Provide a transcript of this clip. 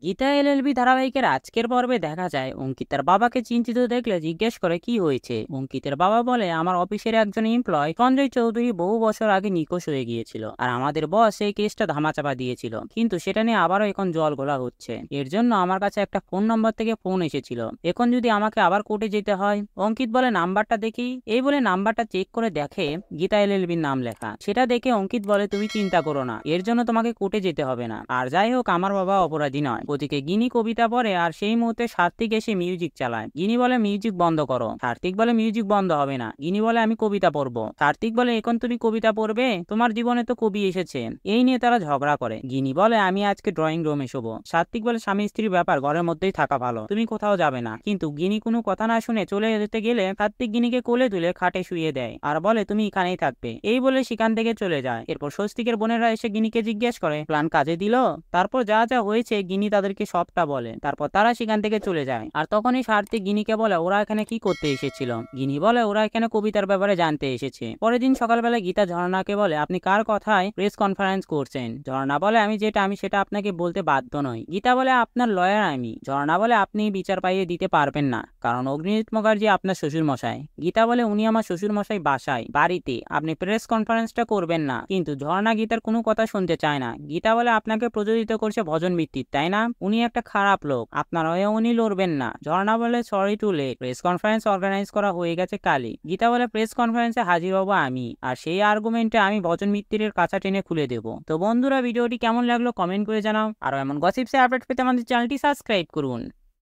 Gita LLB ধারাবাহিকের আজকের পর্বে দেখা যায় অঙ্কিতার বাবাকে চিন্তিত দেখলে জিজ্ঞেস করে কি হয়েছে। অঙ্কিতের বাবা বলে, আমার অফিসের একজন এমপ্লয় সঞ্জয় চৌধুরী বহু বছর আগে নিখোঁজ হয়ে গিয়েছিল, আর আমাদের বস এই কেসটা ধামাচাপা দিয়েছিল, কিন্তু সেটা নিয়ে আবারও এখন জল ঘোলা হচ্ছে। এর জন্য আমার কাছে একটা ফোন নম্বর থেকে ফোন এসেছিল, এখন যদি আমাকে আবার কোর্টে যেতে হয়। অঙ্কিত বলে, নাম্বারটা দেখি। এই বলে নাম্বারটা চেক করে দেখে গীতা এলএলবির নাম লেখা। সেটা দেখে অঙ্কিত বলে, তুমি চিন্তা করো না, এর জন্য তোমাকে কোর্টে যেতে হবে না। আর যাই হোক, আমার বাবা অপরাধী নয়। ওদিকে গিনি কবিতা পড়ে, আর সেই মুহূর্তে সার্থিক এসে মিউজিক চালায়। গিনি বলে, মিউজিক বন্ধ করো। সার্থিক বলে, মিউজিক বন্ধ হবে না। গিনি বলে, আমি কবিতা পড়বো। সার্থিক বলে, এখন তুমি কবিতা পড়বে? তোমার জীবনে তো কবি এসেছেন। এই নিয়ে তারা ঝগড়া করে। গিনি বলে, আমি আজকে ড্রয়িং রুমে শোবো। সার্থিক বলে, স্বামী স্ত্রীর ব্যাপার, ঘরের মধ্যেই থাকা ভালো, তুমি কোথাও যাবে না। কিন্তু গিনি কোনো কথা না শুনে চলে যেতে গেলে সার্থিক গিনিকে কোলে তুলে খাটে শুয়ে দেয়, আর বলে, তুমি এখানেই থাকবে। এই বলে সেখান থেকে চলে যায়। এরপর স্বস্তিকের বোনেরা এসে গিনিকে জিজ্ঞেস করে, প্ল্যান কাজে দিল? তারপর যা যা হয়েছে গিনি তাদেরকে সবটা বলে। তারপর তারা সেখান থেকে চলে যায়। আর তখনই সার্থিক গিনিকে বলে, ওরা এখানে কি করতে এসেছিল? গিনি বলে, ওরা এখানে কবিতার ব্যাপারে জানতে এসেছে। পরের দিন সকালবেলা গীতা ঝর্ণাকে বলে, আপনি কার কথায় প্রেস কনফারেন্স করছেন? ঝর্ণা বলে, আমি সেটা আপনাকে বলতে বাধ্য নই। গীতা বলে, আপনার লয়ার আমি। ঝর্ণা বলে, আপনি বিচার পাইয়ে দিতে পারবেন না, কারণ অগ্নিজিৎ মুখার্জি আপনার শ্বশুর মশাই। গীতা বলে, উনি আমার শ্বশুর মশাই বাসায় বাড়িতে, আপনি প্রেস কনফারেন্সটা করবেন না। কিন্তু ঝর্ণা গীতার কোনো কথা শুনতে চায় না। গীতা বলে, আপনাকে প্রযোজিত করছে ভজন ভিত্তিক, তাই না? উনি একটা খারাপ লোক, আপনার হয়ে উনি লড়বেন না। ঝর্ণা বলে, sorry to late, press conference organize করা হয়ে গেছে কালই। গীতা বলে, প্রেস কনফারেন্সে হাজির হবো আমি, আর সেই আর্গুমেন্টে আমি ভজন মিত্তিরের কাঁচা টেনে খুলে দেবো। তো বন্ধুরা, ভিডিওটি কেমন লাগলো কমেন্ট করে জানাও। আর এমন গসিপসে আপডেট পেতে আমাদের চ্যানেলটি সাবস্ক্রাইব করুন।